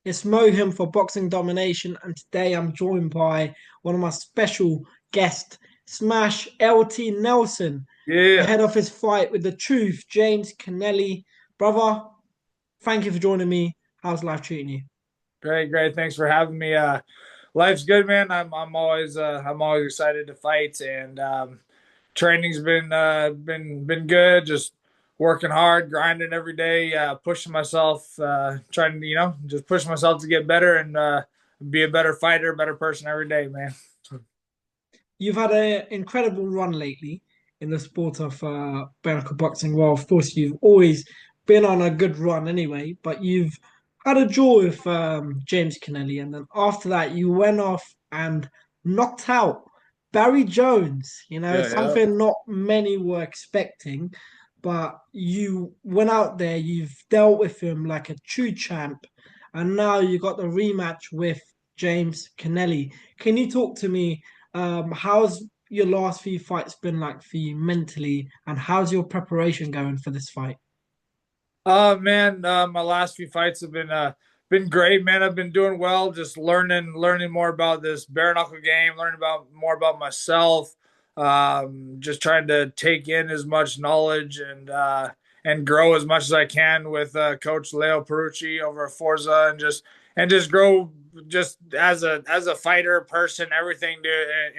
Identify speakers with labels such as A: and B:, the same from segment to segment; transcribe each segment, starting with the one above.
A: It's Mohim for Boxing Domination, and today I'm joined by one of my special guests, Smash LT Nelson,
B: Yeah,
A: ahead of his fight with the Truth, James Connelly. Brother, thank you for joining me. How's life treating you?
B: great, great. Thanks for having me. Life's good, man. I'm always excited to fight, and training's been good. Just working hard, grinding every day, pushing myself, trying to just push myself to get better and be a better fighter, better person every day, man.
A: You've had an incredible run lately in the sport of bare knuckle boxing. Well, of course, you've always been on a good run anyway, but you've had a draw with James Connelly, and then after that, you went off and knocked out Barry Jones.
B: Yeah, yeah.
A: Something not many were expecting, but you went out there, you've dealt with him like a true champ, and now you got the rematch with James Connelly. Can you talk to me? How's your last few fights been like for you mentally, and how's your preparation going for this fight?
B: Man, my last few fights have been great, man. I've been doing well, just learning more about this bare knuckle game, learning about more about myself, just trying to take in as much knowledge and grow as much as I can with Coach Leo Perucci over at Forza, and just grow just as a fighter, person, everything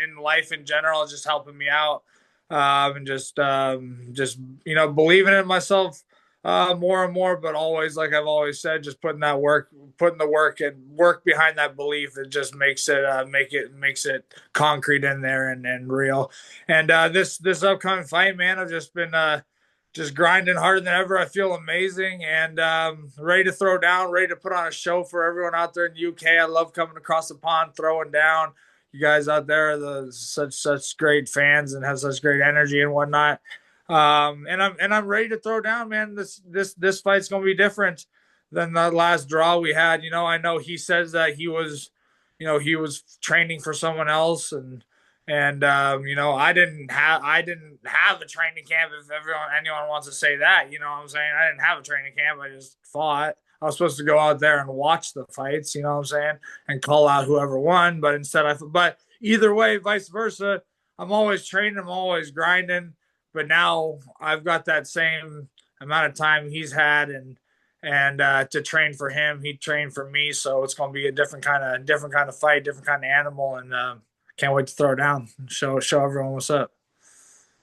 B: in life in general is just helping me out, and just believing in myself more and more, but always, like I've always said, just putting the work and work behind that belief. It just makes it concrete in there and real. And this upcoming fight, man, I've just been just grinding harder than ever. I feel amazing and ready to throw down, ready to put on a show for everyone out there in the UK. I love coming across the pond, throwing down. You guys out there are such great fans and have such great energy and whatnot. And I'm ready to throw down, man. This fight's gonna be different than the last draw we had. I know he says that he was training for someone else, and I didn't have a training camp. If anyone wants to say that, you know what I'm saying, I didn't have a training camp. I just fought. I was supposed to go out there and watch the fights, you know what I'm saying, and call out whoever won. But either way, vice versa. I'm always training. I'm always grinding, but now I've got that same amount of time he's had, and to train for him, he trained for me, so it's going to be a different kind of fight, different kind of animal, and can't wait to throw down and show everyone what's up.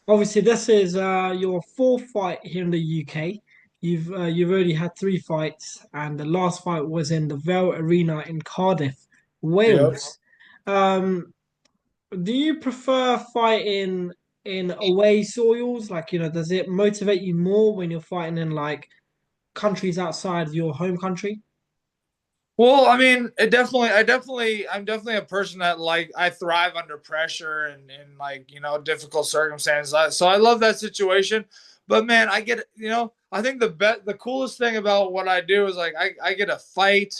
A: Obviously, this is your fourth fight here in the UK. You've already had three fights, and the last fight was in the Vale Arena in Cardiff,
B: Yep.
A: Wales. Um, do you prefer fighting in away soils? Like, does it motivate you more when you're fighting in like countries outside your home country?
B: Well, I mean, I'm definitely a person that, like, I thrive under pressure and like difficult circumstances. So I love that situation. But man, I think the coolest thing about what I do is like I get to fight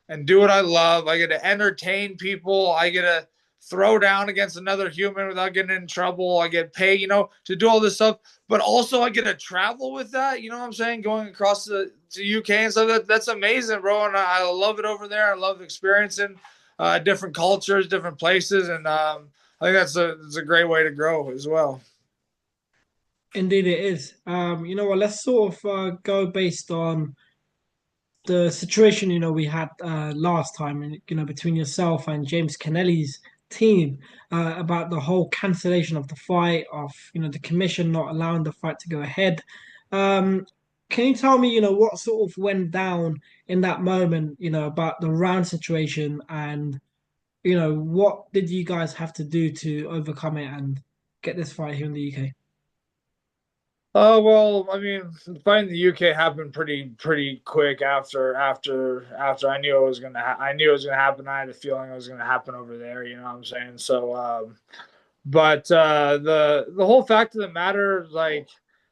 B: and do what I love. I get to entertain people. I get to throw down against another human without getting in trouble. I get paid, to do all this stuff. But also I get to travel with that. You know what I'm saying? Going across to UK and stuff. That's amazing, bro. And I love it over there. I love experiencing different cultures, different places, and I think it's a great way to grow as well.
A: Indeed, it is. You know what? Let's sort of go based on the situation we had last time, and between yourself and James Kennelly's team about the whole cancellation of the fight, of the commission not allowing the fight to go ahead. Um, can you tell me, what sort of went down in that moment, about the round situation, and what did you guys have to do to overcome it and get this fight here in the UK?
B: Oh well, I mean, the fight in the UK happened pretty quick after I knew it was gonna happen. I had a feeling it was gonna happen over there. You know what I'm saying? So, but the whole fact of the matter, like,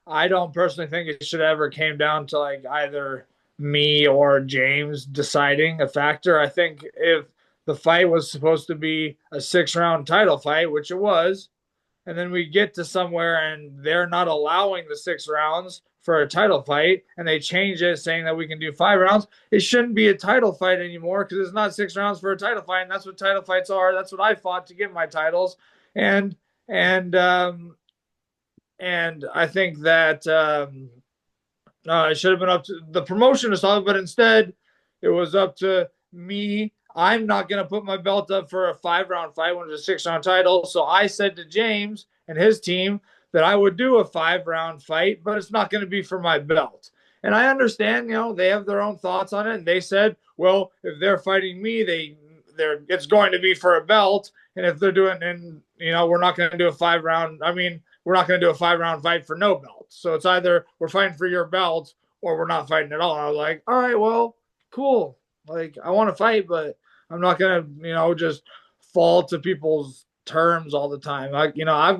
B: I don't personally think it should ever came down to like either me or James deciding a factor. I think if the fight was supposed to be a 6 round title fight, which it was, and then we get to somewhere and they're not allowing the 6 rounds for a title fight, and they change it saying that we can do 5 rounds. It shouldn't be a title fight anymore because it's not 6 rounds for a title fight, and that's what title fights are. That's what I fought to get my titles, and and um, and I think that it should have been up to the promotion or something, but instead it was up to me. I'm not going to put my belt up for a 5 round fight when it's a 6 round title. So I said to James and his team that I would do a 5 round fight, but it's not going to be for my belt. And I understand, they have their own thoughts on it. And they said, well, if they're fighting me, it's going to be for a belt. And if they're doing, and we're not going to do a 5 round. I mean, we're not going to do a 5 round fight for no belt. So it's either we're fighting for your belt or we're not fighting at all. And I was like, all right, well, cool. Like, I want to fight, but I'm not going to, just fall to people's terms all the time. Like, I'm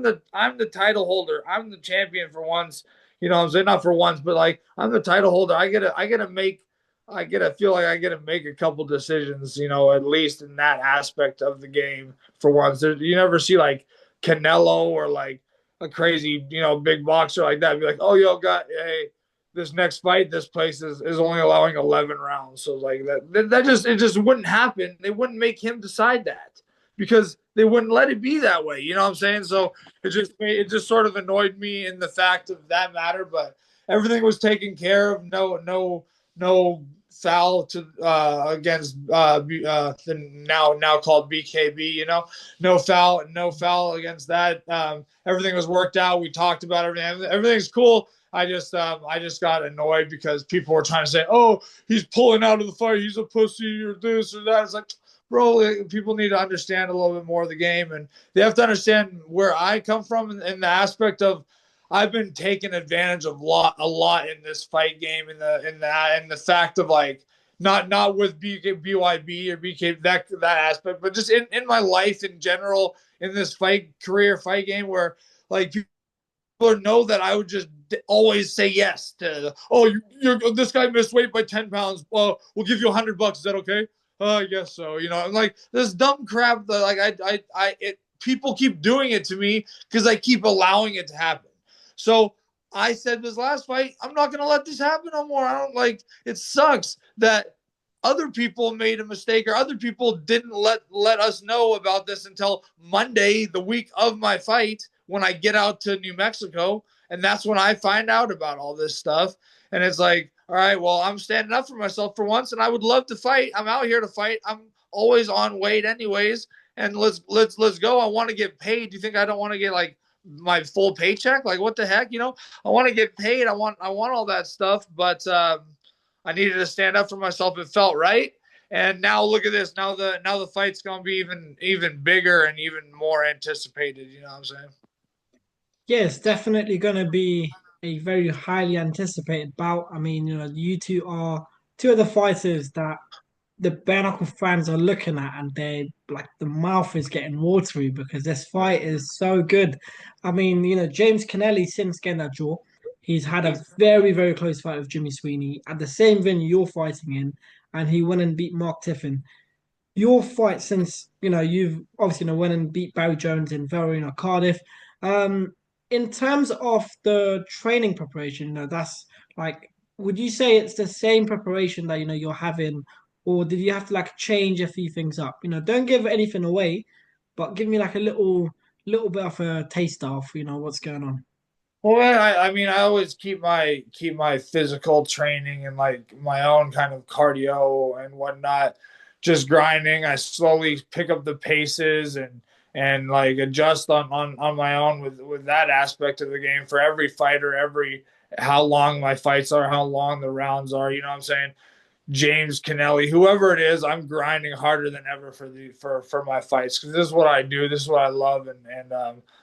B: the title holder. I'm the champion for once. I'm saying not for once, but like I'm the title holder. I get to feel like I get to make a couple decisions, at least in that aspect of the game for once. You never see like Connelly or like a crazy, big boxer like that be like, oh, hey, this next fight, this place is only allowing 11 rounds. So like it just wouldn't happen. They wouldn't make him decide that because they wouldn't let it be that way. You know what I'm saying? So it just sort of annoyed me in the fact of that matter, but everything was taken care of. No foul to against the now called BKB. No foul against that. Everything was worked out. We talked about everything. Everything's cool. I just got annoyed because people were trying to say, "Oh, he's pulling out of the fight. He's a pussy, or this or that." It's like, bro, people need to understand a little bit more of the game, and they have to understand where I come from in the aspect of I've been taken advantage of a lot in this fight game, in the fact of like not with BYB or BK that aspect, but just in my life in general in this fight game where like people know that I would just always say yes to, oh, this guy missed weight by 10 pounds. Well, we'll give you $100. Is that okay? I guess so. And like this dumb crap that like people keep doing it to me because I keep allowing it to happen. So I said this last fight, I'm not going to let this happen no more. I don't like it. Sucks that other people made a mistake or other people didn't let us know about this until Monday, the week of my fight, when I get out to New Mexico. And that's when I find out about all this stuff. And it's like, all right, well, I'm standing up for myself for once, and I would love to fight. I'm out here to fight. I'm always on weight anyways. And let's go. I want to get paid. Do you think I don't want to get like my full paycheck? Like what the heck? I want to get paid. I want all that stuff, but I needed to stand up for myself. It felt right. And now look at this. Now the fight's gonna be even bigger and even more anticipated. You know what I'm saying?
A: Yeah, it's definitely going to be a very highly anticipated bout. I mean, you two are two of the fighters that the bare knuckle fans are looking at, and they like the mouth is getting watery because this fight is so good. I mean, James Connelly, since getting that draw, he's had a very, very close fight with Jimmy Sweeney at the same venue you're fighting in, and he went and beat Mark Tiffin. Your fight since you've obviously went and beat Barry Jones in Verona, Cardiff. Um, in terms of the training preparation, that's like, would you say it's the same preparation that you're having, or did you have to like change a few things up? Don't give anything away, but give me like a little bit of a taste of what's going on.
B: Well, I mean, I always keep my physical training and like my own kind of cardio and whatnot, just grinding. I slowly pick up the paces and like adjust on my own with that aspect of the game for every fighter, every how long my fights are, how long the rounds are. You know what I'm saying? James Connelly, whoever it is, I'm grinding harder than ever for my fights because this is what I do. This is what I love, and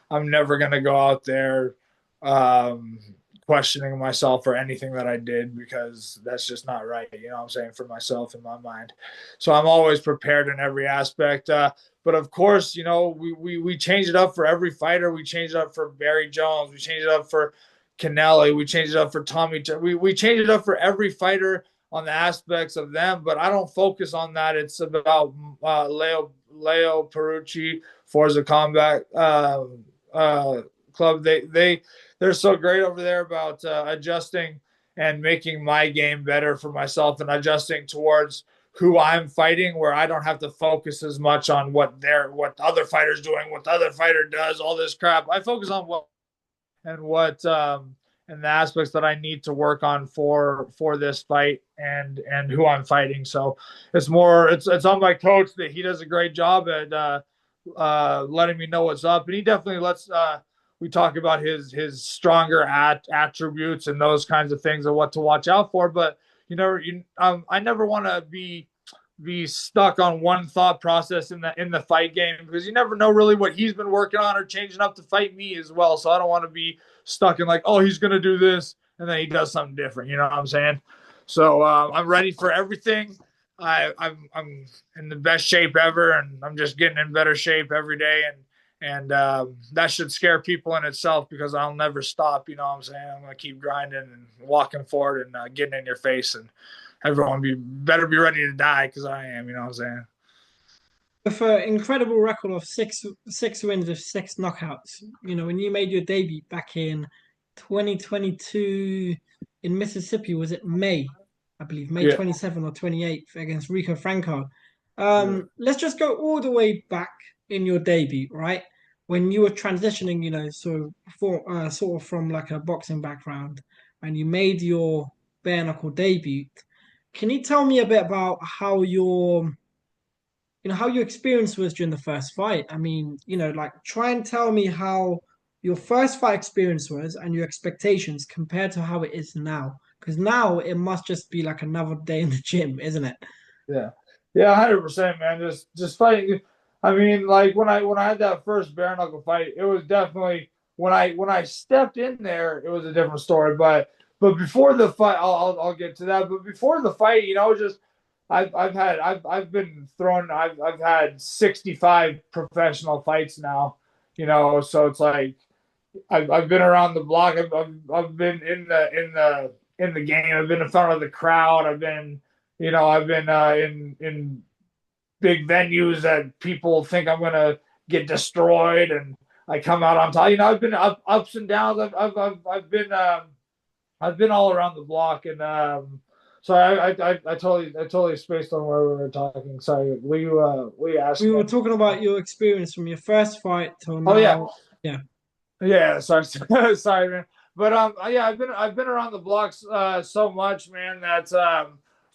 B: I'm never gonna go out there um, questioning myself for anything that I did because that's just not right. You know what I'm saying, for myself in my mind. So I'm always prepared in every aspect. But of course, we change it up for every fighter. We change it up for Barry Jones. We change it up for Connelly. We change it up for Tommy. We change it up for every fighter on the aspects of them, but I don't focus on that. It's about Leo Perucci, Forza Combat Club. They're so great over there about adjusting and making my game better for myself and adjusting towards who I'm fighting, where I don't have to focus as much on what the other fighter's doing, what the other fighter does, all this crap. I focus on what and the aspects that I need to work on for this fight and who I'm fighting. So it's on my coach that he does a great job at letting me know what's up, and he definitely lets we talk about his stronger attributes and those kinds of things and what to watch out for. But I never want to be stuck on one thought process in the fight game, because you never know really what he's been working on or changing up to fight me as well. So I don't want to be stuck in like, oh, he's gonna do this and then he does something different. You know what I'm saying? So I'm ready for everything. I'm in the best shape ever, and I'm just getting in better shape every day, and that should scare people in itself, because I'll never stop. You know what I'm saying? I'm gonna keep grinding and walking forward and getting in your face, and everyone better be ready to die, because I am. You know what I'm saying?
A: With an incredible record of six wins with six knockouts, when you made your debut back in 2022 in Mississippi, was it May? I believe May
B: Yeah.
A: 27th or 28th against Rico Franco.
B: Yeah.
A: Let's just go all the way back in your debut, right? When you were transitioning, sort of from like a boxing background, and you made your bare knuckle debut. Can you tell me a bit about how your experience was during the first fight? I mean, like try and tell me how your first fight experience was and your expectations compared to how it is now. Because now it must just be like another day in the gym, isn't it?
B: Yeah, yeah, 100%, man. Just fighting. I mean, like when I had that first bare knuckle fight, it was definitely when I stepped in there, it was a different story. But before the fight, I'll get to that. But before the fight, just I've been thrown. I've had 65 professional fights now. So it's like I've been around the block. I've been in the game. I've been in front of the crowd. I've been in big venues that people think I'm gonna get destroyed, and I come out on top. I've been ups and downs. I've been all around the block, and so I totally spaced on where we were talking. Sorry, will you ask
A: We were
B: again?
A: talking about your experience from your first fight till
B: Oh yeah,
A: now. Yeah.
B: yeah. Sorry, sorry, man. But yeah, I've been around the blocks so much, man. That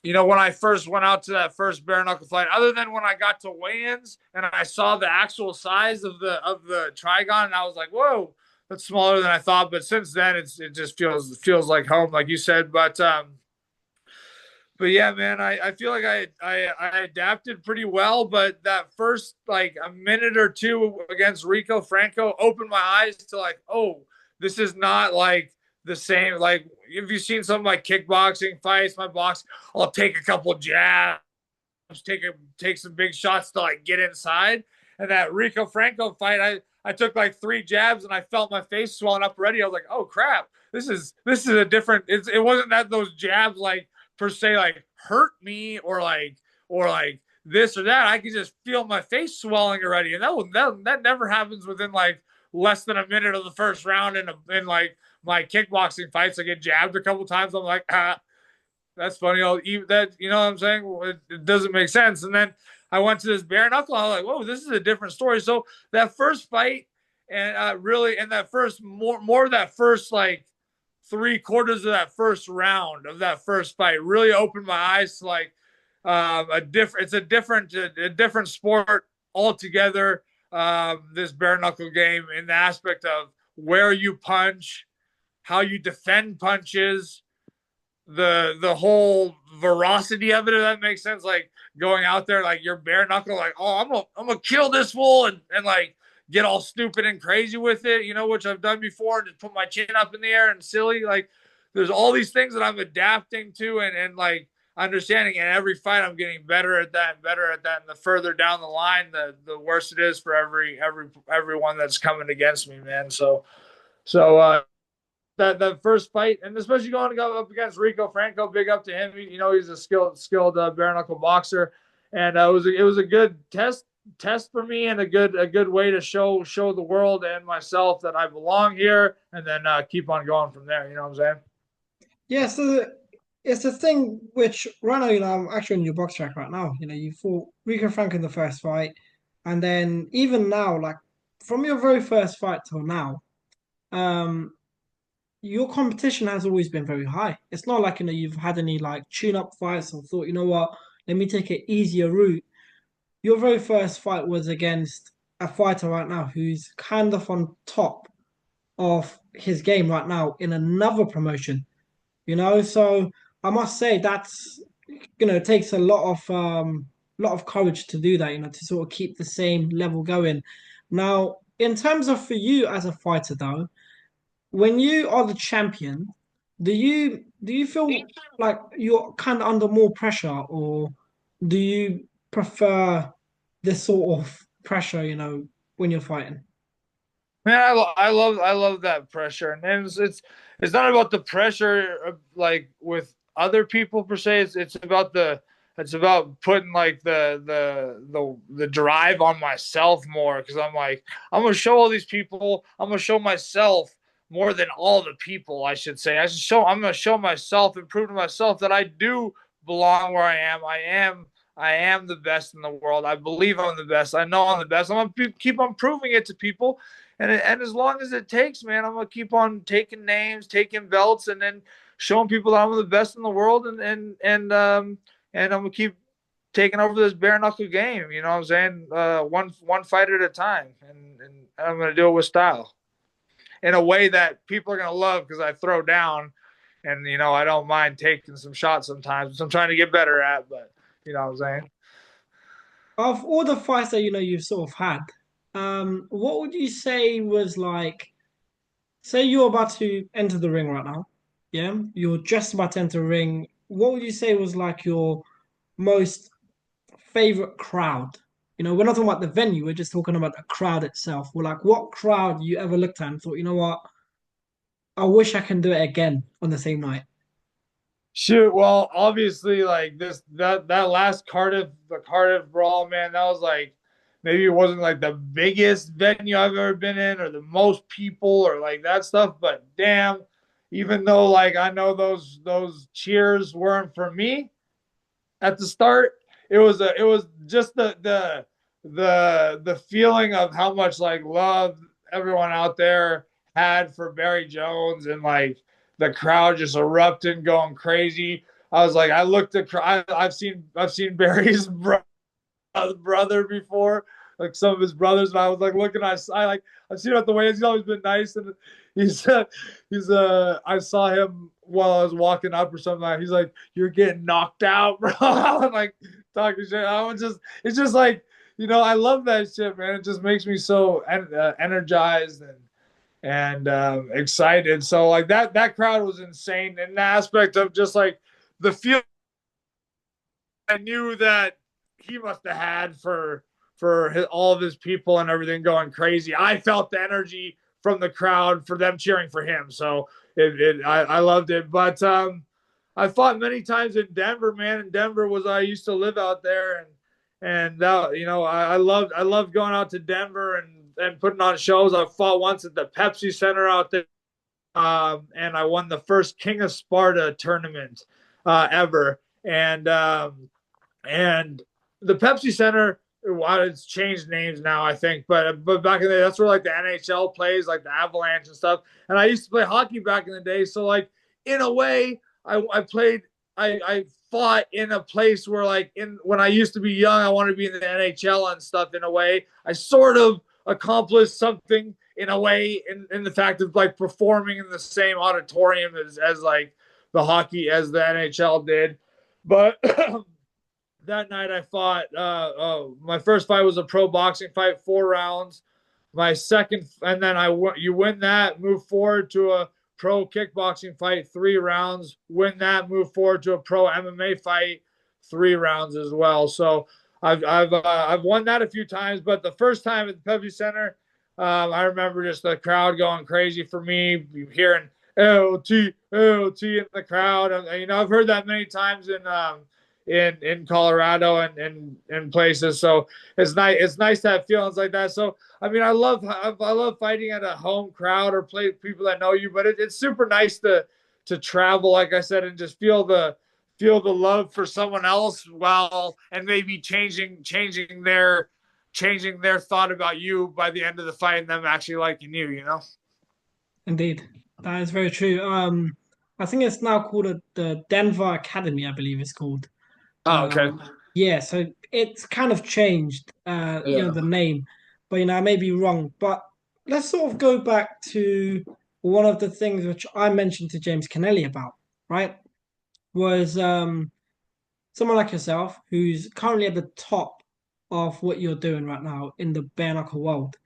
B: when I first went out to that first bare knuckle fight, other than when I got to weigh-ins and I saw the actual size of the trigon, and I was like, whoa, that's smaller than I thought. But since then, it just feels like home, like you said. But yeah, man, I feel like I adapted pretty well. But that first like a minute or two against Rico Franco opened my eyes to like, oh, this is not like the same. Like, if you've seen some of my kickboxing fights, my box, I'll take a couple jabs, take some big shots to like get inside. And that Rico Franco fight, I took like 3 jabs and I felt my face swelling up already. I was like, oh crap, this is a different. It wasn't that those jabs like per se like hurt me or like this or that. I could just feel my face swelling already, and that never happens within like less than a minute of the first round. In like my kickboxing fights, I get jabbed a couple times. I'm like, that's funny. I'll eat that. You know what I'm saying? It doesn't make sense. And then I went to this bare knuckle. I was like, whoa, this is a different story. So that first fight, and really, and that first more of that first like 3/4 of that first round of that first fight really opened my eyes to like it's a different sport altogether. This bare knuckle game, in the aspect of where you punch, how you defend punches, the whole veracity of it, if that makes sense. Like going out there like you're bare knuckle, like, oh, I'm gonna kill this fool, and like get all stupid and crazy with it, which I've done before, and just put my chin up in the air and silly. Like there's all these things that I'm adapting to and like understanding. And every fight I'm getting better at that and better at that. And the further down the line, the worse it is for everyone that's coming against me, man. So that first fight, and especially going to go up against Rico Franco, big up to him. He's a skilled bare knuckle boxer, and it was a good test test for me and a good way to show the world and myself that I belong here, and then keep on going from there. You know what I'm saying?
A: Yeah, so it's a thing which right now, I'm actually on your box track right now. You fought Rico Frank in the first fight, and then even now, like from your very first fight till now, um, your competition has always been very high. It's not like you've had any like tune-up fights or thought, you know what, let me take an easier route. Your very first fight was against a fighter right now who's kind of on top of his game right now in another promotion. So I must say that's it takes a lot of courage to do that, to sort of keep the same level going. Now, in terms of for you as a fighter though, when you are the champion, do you feel like you're kind of under more pressure, or do you prefer this sort of pressure, when you're fighting?
B: Man, I love that pressure, and it's not about the pressure of, like with other people per se. It's about putting like the drive on myself more, because I'm like, I'm gonna show all these people, I'm gonna show myself more than all the people. I should say I'm gonna show myself and prove to myself that I do belong where I am. I am the best in the world. I believe I'm the best. I know I'm the best. I'm gonna keep on proving it to people, and as long as it takes, man, I'm gonna keep on taking names, taking belts, and then showing people that I'm the best in the world, and I'm gonna keep taking over this bare knuckle game. You know what I'm saying? One fight at a time, and I'm gonna do it with style, in a way that people are gonna love, because I throw down, and I don't mind taking some shots sometimes, which I'm trying to get better at. But you know what I'm saying?
A: Of all the fights that you've sort of had, what would you say was like? Say you're about to enter the ring right now. Yeah, you're just about to enter the ring. What would you say was like your most favorite crowd? We're not talking about the venue. We're just talking about the crowd itself. We're like, what crowd you ever looked at and thought, you know what? I wish I can do it again on the same night.
B: Shoot, well, obviously, like that last the Cardiff brawl, man, that was like, maybe it wasn't like the biggest venue I've ever been in, or the most people, or like that stuff, but damn, even though like I know those cheers weren't for me at the start, it was just the feeling of how much like love everyone out there had for Barry Jones, and like the crowd just erupting, going crazy. I was like, I looked at, I've seen Barry's brother before, like some of his brothers, and I was like looking, I like, I've seen him at the way he's always been nice, and he's I saw him while I was walking up or something. Like, he's like, "You're getting knocked out, bro." I'm like talking shit. It's just like, I love that shit, man. It just makes me so energized and excited. So like that crowd was insane in the aspect of just like the feel I knew that he must have had for all of his people and everything going crazy. I felt the energy from the crowd for them cheering for him. So I loved it. But I fought many times in Denver, man. In Denver was I used to live out there, and I loved going out to Denver and putting on shows. I fought once at the Pepsi Center out there, and I won the first King of Sparta tournament ever. And the Pepsi Center, well, it's changed names now, I think, but back in the day, that's where like the NHL plays, like the Avalanche and stuff. And I used to play hockey back in the day, so like in a way, I played, I fought in a place where like in when I used to be young, I wanted to be in the NHL and stuff. In a way, I sort of accomplished something in a way, in the fact of like performing in the same auditorium as like the hockey as the NHL did, but. That night I fought. My first fight was a pro boxing fight, 4 rounds. My second, and then you win that, move forward to a pro kickboxing fight, 3 rounds. Win that, move forward to a pro MMA fight, 3 rounds as well. So I've won that a few times, but the first time at the Pepsi Center, I remember just the crowd going crazy for me, hearing LT LT in the crowd. And, I've heard that many times in Colorado and places. So it's nice to have feelings like that. So I mean, I love fighting at a home crowd or play people that know you, but it's super nice to travel, like I said, and just feel the love for someone else while and maybe changing their thought about you by the end of the fight and them actually liking you.
A: Indeed, that is very true. I think it's now called the Denver Academy, I believe it's called.
B: Oh, okay.
A: Yeah, so it's kind of changed,
B: Yeah.
A: the name, but I may be wrong. But let's sort of go back to one of the things which I mentioned to James Connelly about, right? Was someone like yourself who's currently at the top of what you're doing right now in the bare knuckle world.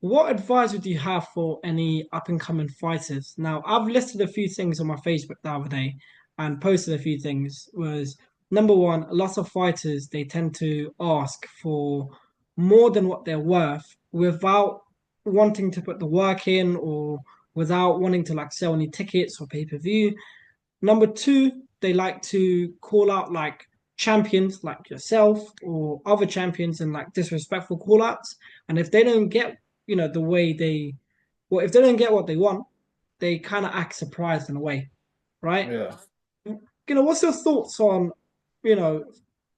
A: What advice would you have for any up and coming fighters? Now, I've listed a few things on my Facebook the other day and posted a few things. Was number one, a lot of fighters they tend to ask for more than what they're worth without wanting to put the work in or without wanting to like sell any tickets or pay-per-view. Number two, they like to call out like champions like yourself or other champions and like disrespectful call outs. And if they don't get, the way if they don't get what they want, they kind of act surprised in a way, right?
B: Yeah.
A: What's your thoughts on, you know,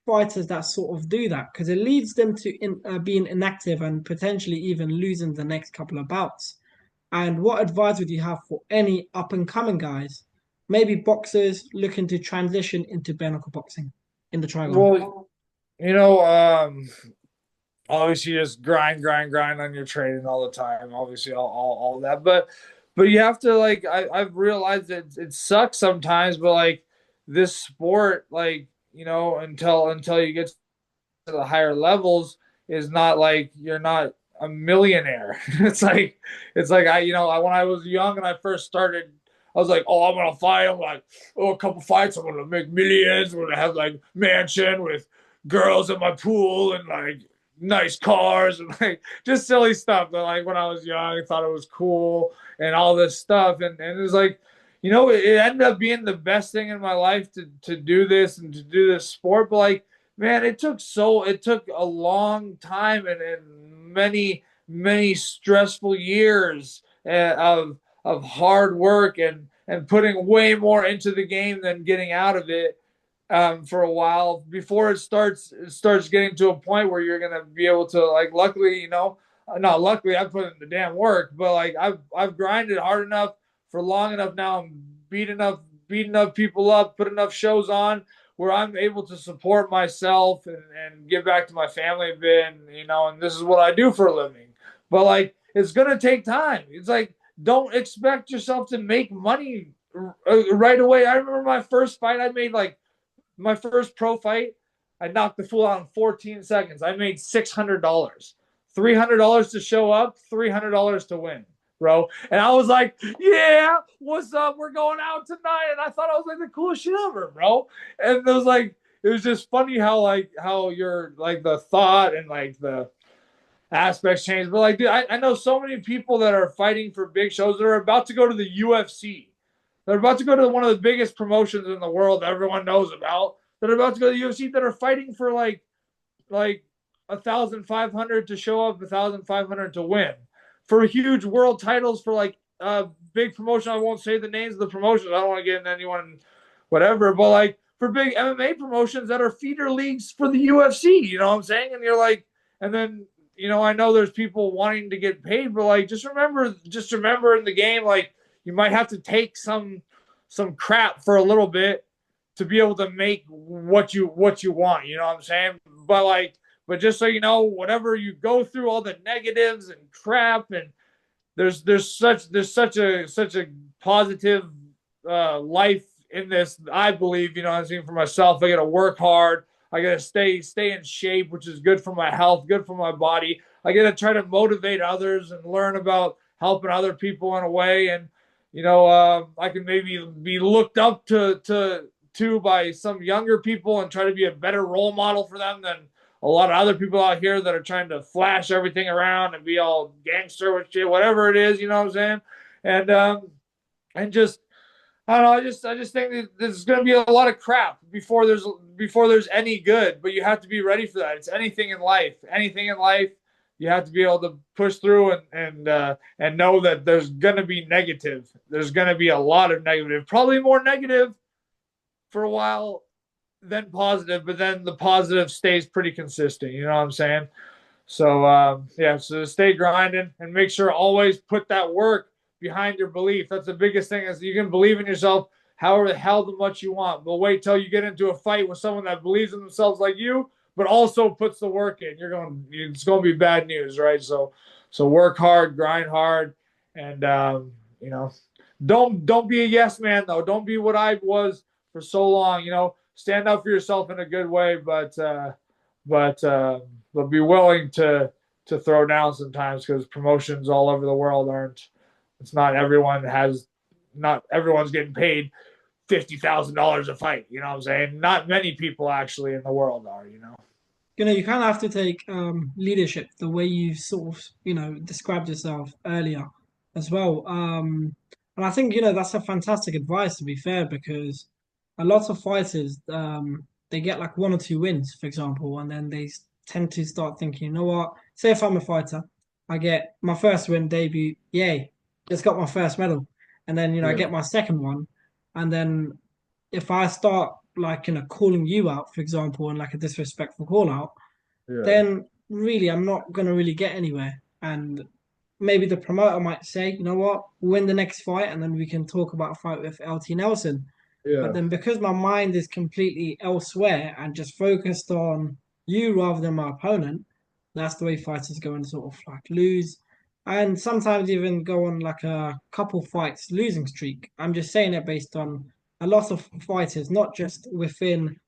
A: fighters that sort of do that? Because it leads them to being inactive and potentially even losing the next couple of bouts. And what advice would you have for any up and coming guys, maybe boxers looking to transition into bare knuckle boxing in the trigon?
B: Well, you know, obviously just grind on your training all the time. Obviously, all that, but you have to like I've realized that it sucks sometimes, but like this sport, like until you get to the higher levels, is not like you're not a millionaire. it's like when I was young and I first started. I was like, oh, I'm gonna fight. I'm like, oh, a couple fights. I'm gonna make millions. I'm gonna have like mansion with girls in my pool and like nice cars and like just silly stuff that like when I was young I thought it was cool and all this stuff and it was like it ended up being the best thing in my life to do this and to do this sport, but like man, it took a long time and many stressful years of hard work and putting way more into the game than getting out of it for a while before it starts getting to a point where you're gonna be able to like luckily not luckily I put in the damn work, but like I've grinded hard enough for long enough now. I'm beating enough people up, put enough shows on where I'm able to support myself and give back to my family a bit, and this is what I do for a living. But like it's gonna take time. It's like don't expect yourself to make money right away. I remember my first fight I made like my first pro fight, I knocked the fool out in 14 seconds. I made $600. $300 to show up, $300 to win, bro. And I was like, yeah, what's up? We're going out tonight. And I thought I was like the coolest shit ever, bro. And it was just funny how you're like the thought and like the aspects change. But like, dude, I know so many people that are fighting for big shows that are about to go to the UFC. They're about to go to one of the biggest promotions in the world that everyone knows about. They're about to go to the UFC that are fighting for like 1,500 to show up, 1,500 to win, for huge world titles for like big promotion. I won't say the names of the promotions. I don't want to get into anyone, whatever. But like for big MMA promotions that are feeder leagues for the UFC, you know what I'm saying? And you're like, and then I know there's people wanting to get paid, but like just remember in the game, like you might have to take some crap for a little bit to be able to make what you want. You know what I'm saying? But just so you know, whatever you go through, all the negatives and crap, and there's such a positive life in this. I believe, I'm saying for myself. I got to work hard. I got to stay in shape, which is good for my health, good for my body. I got to try to motivate others and learn about helping other people in a way, and I can maybe be looked up to by some younger people and try to be a better role model for them than a lot of other people out here that are trying to flash everything around and be all gangster with shit, whatever it is, you know what I'm saying? And just I don't know. I just think that there's going to be a lot of crap before there's any good. But you have to be ready for that. It's anything in life. Anything in life, you have to be able to push through and know that there's going to be negative. There's going to be a lot of negative. Probably more negative for a while than positive, but then the positive stays pretty consistent. You know what I'm saying? So yeah, so stay grinding and make sure always put that work behind your belief. That's the biggest thing is you can believe in yourself however the hell much you want. But wait till you get into a fight with someone that believes in themselves like you, but also puts the work in. It's going to be bad news, right? So work hard, grind hard, and you know, don't be a yes man though. Don't be what I was for so long. You know, stand up for yourself in a good way, but but be willing to throw down sometimes because promotions all over the world aren't. It's not everyone has. Not everyone's getting paid $50,000 a fight. You know what I'm saying? Not many people actually in the world are. You know.
A: You kind of have to take leadership the way you sort of, described yourself earlier as well. And I think, that's a fantastic advice to be fair, because a lot of fighters, they get like one or two wins, for example, and then tend to start thinking, you know what? Say if I'm a fighter, I get my first win debut, yay, just got my first medal. And then, I
B: Yeah.
A: get my second one, and then if I start like calling you out, for example, and like a disrespectful call out,
B: Yeah.
A: then really I'm not gonna really get anywhere. And maybe the promoter might say, you know what, win the next fight, and then we can talk about a fight with LT Nelson. But
B: Yeah.
A: then because my mind is completely elsewhere and just focused on you rather than my opponent, that's the way fighters go and sort of like lose. And sometimes even go on like a couple fights losing streak. I'm just saying it based on a lot of fighters, not just within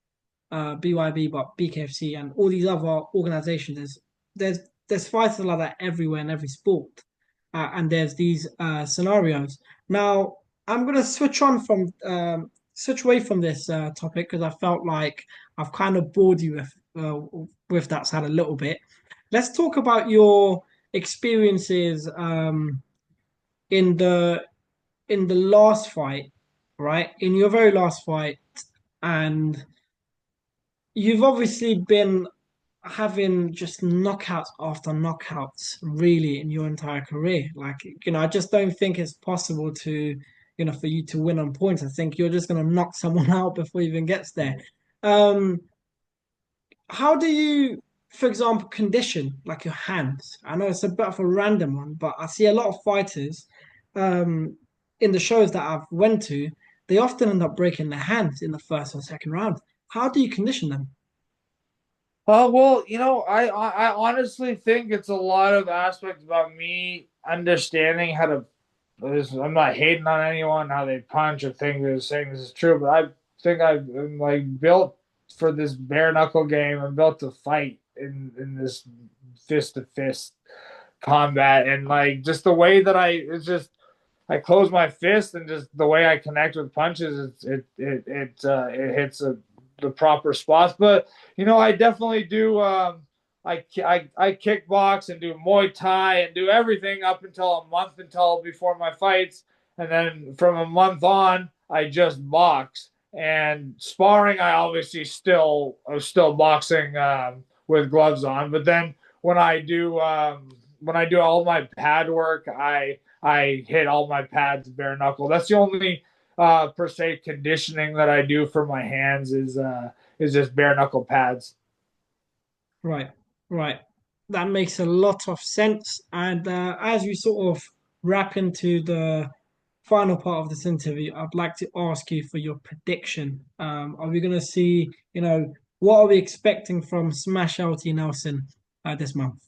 A: BYB, but BKFC and all these other organizations. There's fighters like that everywhere in every sport, and there's these scenarios. Now I'm gonna switch away from this topic because I felt like I've kind of bored you with that side a little bit. Let's talk about your experiences in the last fight, right? In your very last fight, and you've obviously been having just knockouts after knockouts really in your entire career. Like, I just don't think it's possible to, for you to win on points. I think you're just going to knock someone out before he even gets there. Um, how do you, for example, condition like your hands? I know it's a bit of a random one, but I see a lot of fighters um, in the shows that I've went to, they often end up breaking their hands in the first or second round. How do you condition them?
B: Well, I honestly think it's a lot of aspects about me understanding how to. I'm not hating on anyone how they punch or think they're saying this is true, but I think I'm like built for this bare knuckle game. I'm built to fight in this fist to fist combat, and like just the way that it's just I close my fist and just the way I connect with punches, it hits the proper spots. But I definitely do. I kickbox and do Muay Thai and do everything up until a month until before my fights, and then from a month on, I just box and sparring. I was still boxing with gloves on, but then when I do all my pad work, I hit all my pads bare knuckle. That's the only per se conditioning that I do for my hands is just bare knuckle pads.
A: Right, right. That makes a lot of sense. And as we sort of wrap into the final part of this interview, I'd like to ask you for your prediction. Are we going to see, what are we expecting from Smash LT Nelson this month?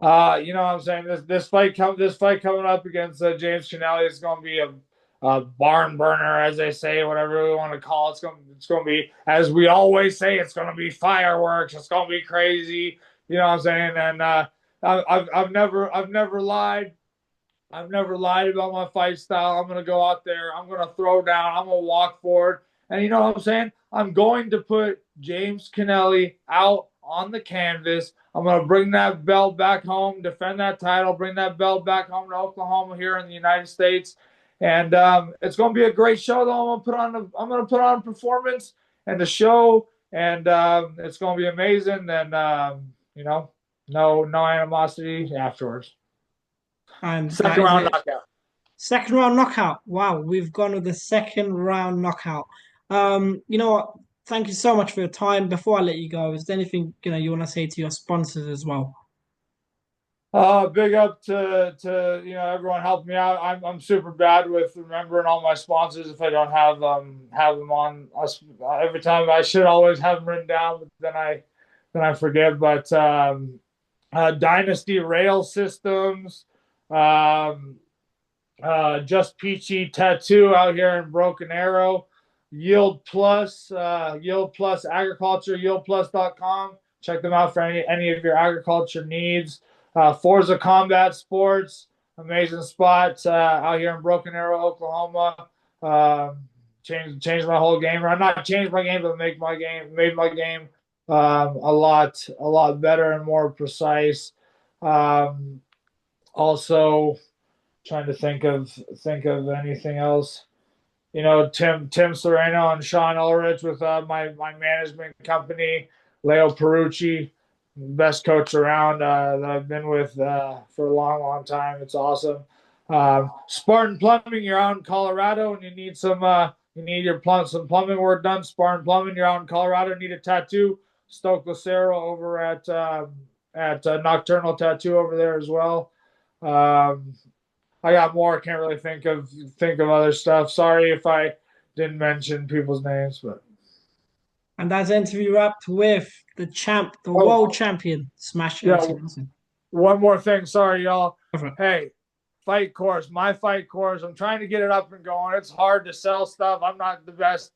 B: You know what I'm saying? This fight coming up against James Connelly is going to be a barn burner, as they say, whatever we want to call it. It's going to be, as we always say, it's going to be fireworks. It's going to be crazy. You know what I'm saying? And I've never lied. I've never lied about my fight style. I'm going to go out there. I'm going to throw down. I'm going to walk forward. And you know what I'm saying? I'm going to put James Connelly out on the canvas. I'm going to bring that belt back home, defend that title, bring that belt back home to Oklahoma here in the United States. And it's going to be a great show. Though I'm going to put on a performance and the show, and it's going to be amazing. And no animosity afterwards.
A: And that
B: Second
A: is
B: round
A: it.
B: knockout.
A: Second round knockout. Wow, we've gone with the second round knockout. You know what? Thank you so much for your time. Before I let you go, is there anything you want to say to your sponsors as well?
B: Big up to everyone helping me out. I'm super bad with remembering all my sponsors if I don't have them on us every time. I should always have them written down, but then I forget. But Dynasty Rail Systems, um, Just Peachy Tattoo out here in Broken Arrow, Yield Plus Agriculture, yieldplus.com. Check them out for any of your agriculture needs. Forza Combat Sports, amazing spot out here in Broken Arrow, Oklahoma. Changed my whole game. Or not changed my game, but made my game a lot better and more precise. Also, trying to think of anything else. Tim Sereno and Sean Ulrich with my management company, Leo Perucci, best coach around that I've been with for a long time. It's awesome. Spartan Plumbing, you're out in Colorado and you need some plumbing work done. Spartan Plumbing, you're out in Colorado, need a tattoo. Stoke Lucero over at Nocturnal Tattoo over there as well. Um, I got more. I can't really think of other stuff. Sorry if I didn't mention people's names, but
A: And that's interview wrapped with the champ, the world
B: oh
A: champion, Smash
B: yeah,
A: LT Wilson.
B: one more thing. Sorry, y'all.
A: Over.
B: Hey, fight course, my fight course. I'm trying to get it up and going. It's hard to sell stuff. I'm not the best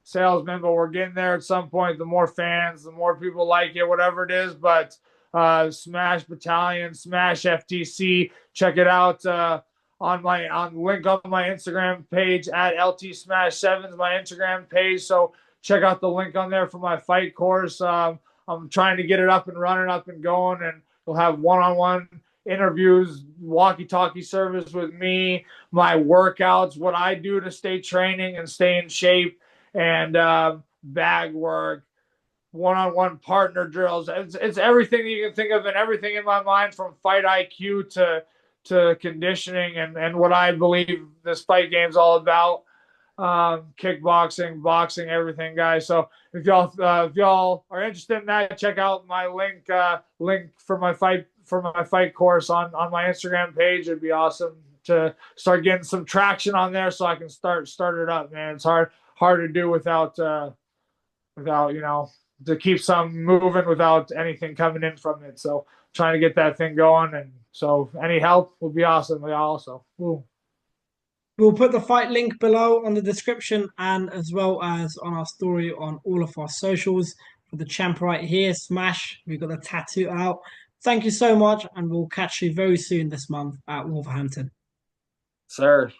B: salesman, but we're getting there at some point. The more fans, the more people like it, whatever it is. But Smash Battalion, Smash FTC, check it out on link on my Instagram page at LT Smash Sevens, my Instagram page. So check out the link on there for my fight course. I'm trying to get it up and running, up and going, and we'll have one-on-one interviews, walkie-talkie service with me, my workouts, what I do to stay training and stay in shape, and bag work, one-on-one partner drills. It's everything you can think of and everything in my mind from fight IQ to conditioning and what I believe this fight game's all about. Kickboxing, boxing, everything, guys. So if y'all are interested in that, check out my link for my fight course on my Instagram page. It'd be awesome to start getting some traction on there, so I can start it up. Man, it's hard to do without to keep something moving without anything coming in from it. So trying to get that thing going, and so any help would be awesome. Also, ooh.
A: We'll put the fight link below on the description and as well as on our story on all of our socials for the champ right here, Smash. We've got the tattoo out. Thank you so much, and we'll catch you very soon this month at Wolverhampton.
B: Sir.